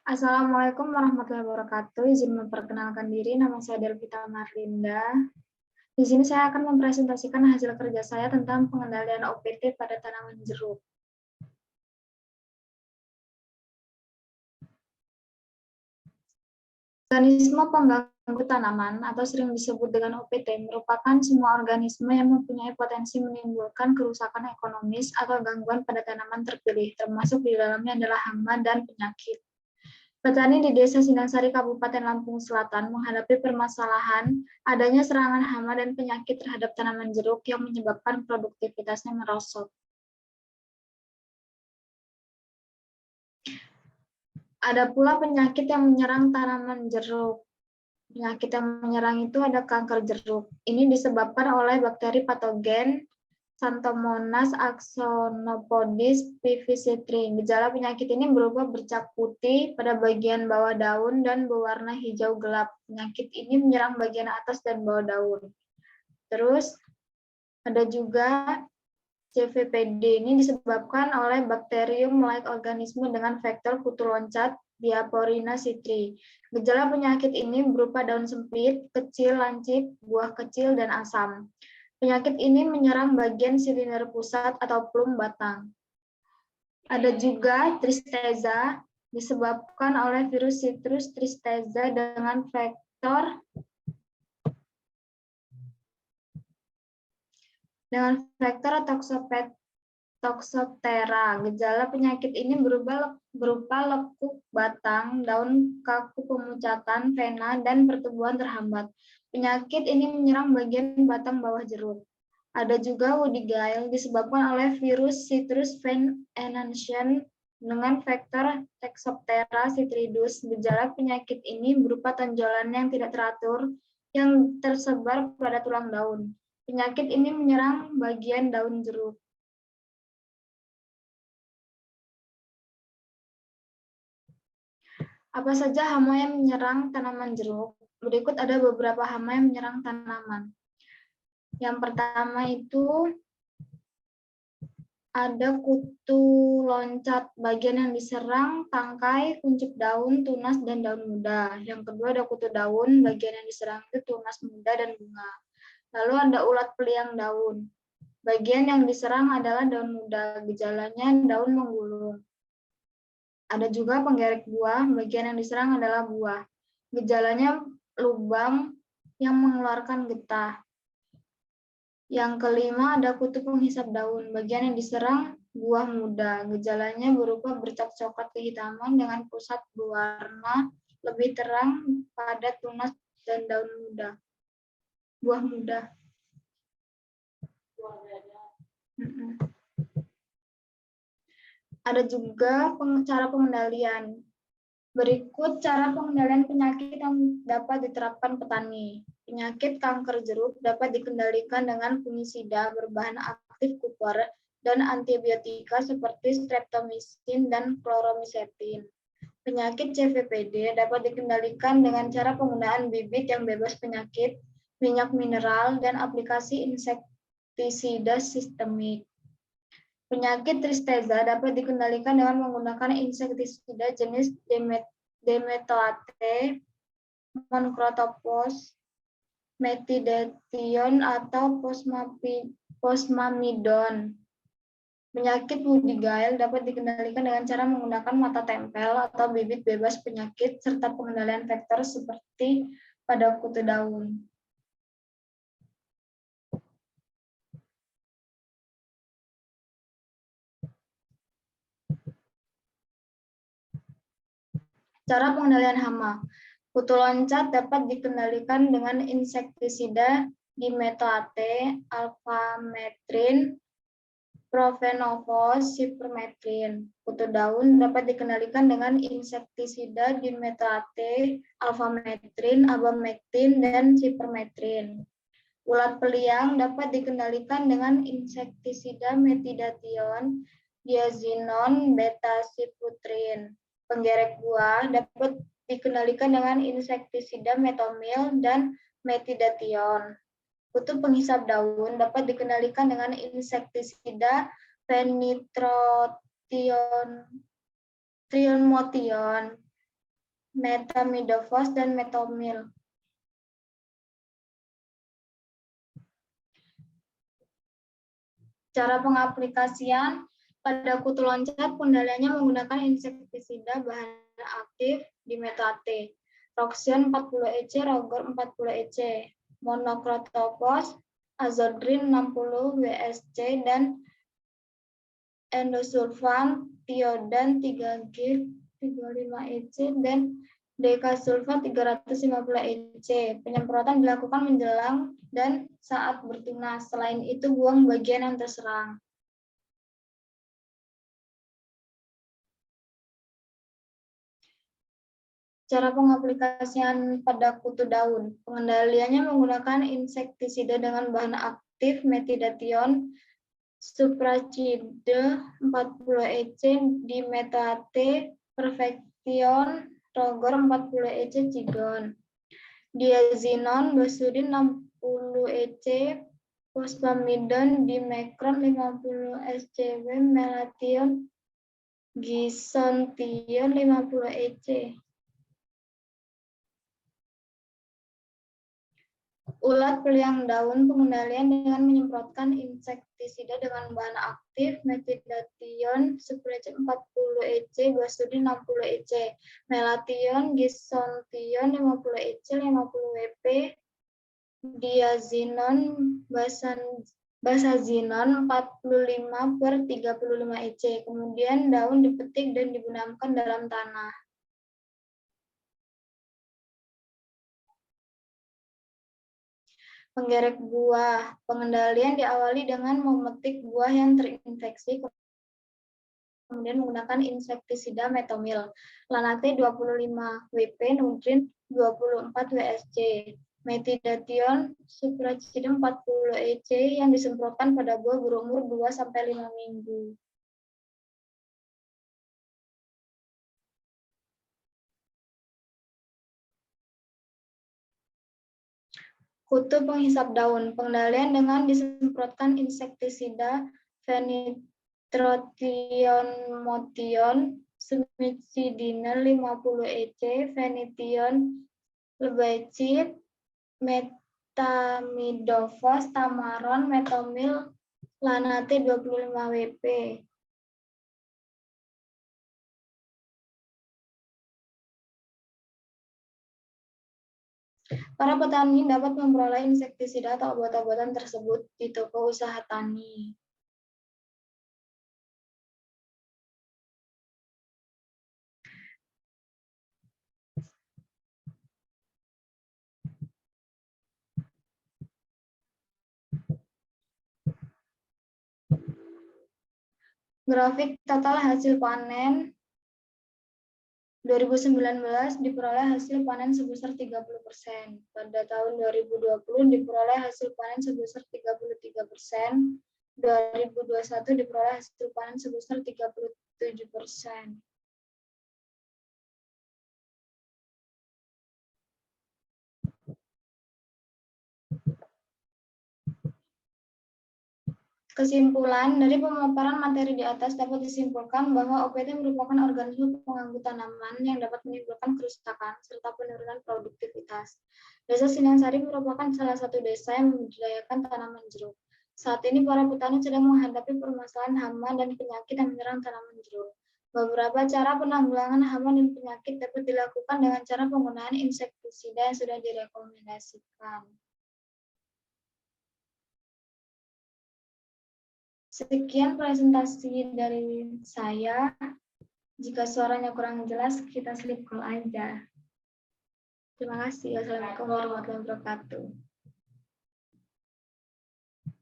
Assalamualaikum warahmatullahi wabarakatuh. Izin memperkenalkan diri, nama saya Delvita Marlinda. Di sini saya akan mempresentasikan hasil kerja saya tentang pengendalian OPT pada tanaman jeruk. Organisme pengganggu tanaman atau sering disebut dengan OPT merupakan semua organisme yang mempunyai potensi menimbulkan kerusakan ekonomis atau gangguan pada tanaman terpilih, termasuk di dalamnya adalah hama dan penyakit. Petani di Desa Sinangsari, Kabupaten Lampung Selatan menghadapi permasalahan adanya serangan hama dan penyakit terhadap tanaman jeruk yang menyebabkan produktivitasnya merosot. Ada pula penyakit yang menyerang tanaman jeruk. Penyakit yang menyerang itu ada kanker jeruk. Ini disebabkan oleh bakteri patogen Xanthomonas axonopodis pvc3. Gejala penyakit ini berupa bercak putih pada bagian bawah daun dan berwarna hijau gelap. Penyakit ini menyerang bagian atas dan bawah daun. Terus ada juga CVPD, ini disebabkan oleh bakterium-like organisme dengan vektor kutu loncat Diaporina citri. Gejala penyakit ini berupa daun sempit, kecil, lancip, buah kecil, dan asam. Penyakit ini menyerang bagian silinder pusat atau plum batang. Ada juga tristeza, disebabkan oleh virus Citrus tristeza dengan vektor Toxoptera. Gejala penyakit ini berupa lekuk batang, daun kaku pemucatan, vena, dan pertumbuhan terhambat. Penyakit ini menyerang bagian batang bawah jeruk. Ada juga woody gale disebabkan oleh virus Citrus vine enantium dengan vektor Toxoptera citridus. Gejala penyakit ini berupa tonjolan yang tidak teratur yang tersebar pada tulang daun. Penyakit ini menyerang bagian daun jeruk. Apa saja hama yang menyerang tanaman jeruk? Berikut ada beberapa hama yang menyerang tanaman. Yang pertama itu ada kutu loncat, bagian yang diserang tangkai, kuncup daun, tunas, dan daun muda. Yang kedua ada kutu daun, bagian yang diserang itu tunas muda dan bunga. Lalu ada ulat peliang daun. Bagian yang diserang adalah daun muda, gejalanya daun menggulung. Ada juga penggerek buah, bagian yang diserang adalah buah. Gejalanya lubang yang mengeluarkan getah. Yang kelima ada kutu penghisap daun, bagian yang diserang buah muda. Gejalanya berupa bercak coklat kehitaman dengan pusat berwarna lebih terang pada tunas dan daun muda. Buah muda. Ada juga cara pengendalian. Berikut cara pengendalian penyakit yang dapat diterapkan petani. Penyakit kanker jeruk dapat dikendalikan dengan fungisida berbahan aktif kupar dan antibiotika seperti streptomycin dan chloromycetin. Penyakit CVPD dapat dikendalikan dengan cara penggunaan bibit yang bebas penyakit, minyak mineral, dan aplikasi insektisida sistemik. Penyakit tristeza dapat dikendalikan dengan menggunakan insektisida jenis Dimetoate, Moncrotopus, Metidation, atau Posmamidon. Penyakit woody gale dapat dikendalikan dengan cara menggunakan mata tempel atau bibit bebas penyakit serta pengendalian vektor seperti pada kutu daun. Cara pengendalian hama. Kutu loncat dapat dikendalikan dengan insektisida Dimetoate, alfametrin, profenovos, sipermetrin. Kutu daun dapat dikendalikan dengan insektisida Dimetoate, alfametrin, abamectin, dan sipermetrin. Ulat peliang dapat dikendalikan dengan insektisida metidation, diazinon, betasifutrin. Penggerek buah dapat dikendalikan dengan insektisida metomil dan metidation. Kutu penghisap daun dapat dikendalikan dengan insektisida Fenitrotion. metamidofos, dan metomil. Cara pengaplikasian pada kutu loncat, pengendaliannya menggunakan insektisida bahan aktif dimetate, Roxion 40 EC, Rogor 40 EC, Monokrotopos, Azodrin 60 WSC, dan endosulfan tiodan 3G 35 EC dan dekasulfat 350 EC. Penyemprotan dilakukan menjelang dan saat bertunas. Selain itu, buang bagian yang terserang. Cara pengaplikasian pada kutu daun. Pengendaliannya menggunakan insektisida dengan bahan aktif metidation, Supracide 40 EC, Dimetate, Perfection, Rogor 40 EC, Cigon. Diazinon, Basudin 60 EC, Fosfamidon, Dimecron 50 SCW, Melation, Gisontion 50 EC. Ulat peliang daun, pengendalian dengan menyemprotkan insektisida dengan bahan aktif metidation, Supracide 40 EC, Basudin 60 EC, Melation, Gisontion 50 EC, 50 WP, Diazinon, Basazinon 45 per 35 EC. Kemudian daun dipetik dan dibenamkan dalam tanah. Menggerek buah. Pengendalian diawali dengan memetik buah yang terinfeksi, kemudian menggunakan insektisida metomil, Lanate 25 WP, Nutrin 24 WSC, metidation, Supracide 40 EC yang disemprotkan pada buah berumur 2-5 minggu. Kutu penghisap daun. Pengendalian dengan disemprotkan insektisida Fenitrothion, Sumicidinal 50 EC, Fenition, Lebacid, Metamidofos, Tamaron, Metomil, Lanate 25 WP. Para petani dapat memperoleh insektisida atau obat-obatan tersebut di toko usaha tani. Grafik total hasil panen 2019 diperoleh hasil panen sebesar 30%. Pada tahun 2020 diperoleh hasil panen sebesar 33%. 2021 diperoleh hasil panen sebesar 37%. Kesimpulan, dari pemaparan materi di atas dapat disimpulkan bahwa OPT merupakan organisme pengganggu tanaman yang dapat menimbulkan kerusakan serta penurunan produktivitas. Desa Sinangsari merupakan salah satu desa yang membudidayakan tanaman jeruk. Saat ini para petani sedang menghadapi permasalahan hama dan penyakit yang menyerang tanaman jeruk. Beberapa cara penanggulangan hama dan penyakit dapat dilakukan dengan cara penggunaan insektisida yang sudah direkomendasikan. Sekian presentasi dari saya. Jika suaranya kurang jelas, kita slip call aja. Terima kasih. Wassalamualaikum warahmatullahi wabarakatuh.